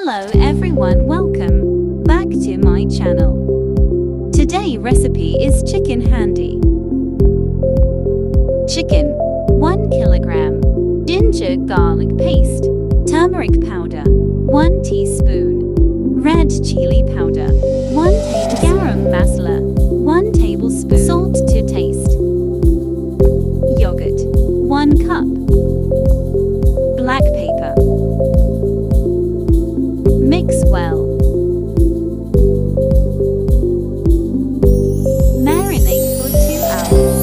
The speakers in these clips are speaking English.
Hello everyone, welcome back to my channel. Today recipe is chicken handi. Chicken 1 kilogram, ginger garlic paste, turmeric powder 1 teaspoon, red chili powder 1 tablespoon, garam masala 1 tablespoon, salt to taste, yogurt 1 cup, black pepper. Mix well. Marinate for 2 hours.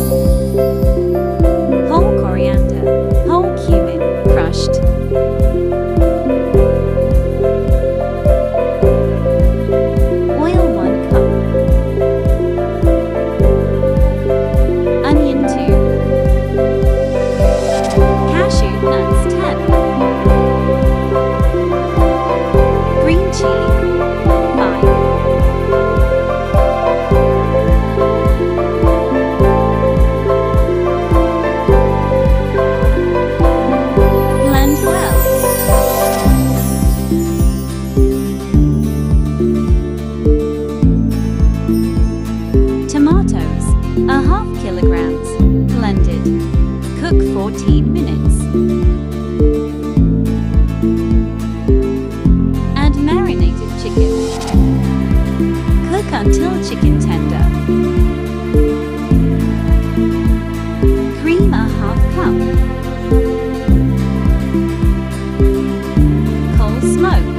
Whole coriander, whole cumin, crushed. Oil 1 cup. Onion 2. Cashew nuts 10. Green chili 5. Blend well. Tomatoes, 1/2 kilograms, blended. Cook 14 minutes. Add marinated chicken. Cook until chicken tender. Cream 1/2 cup. Cold smoke.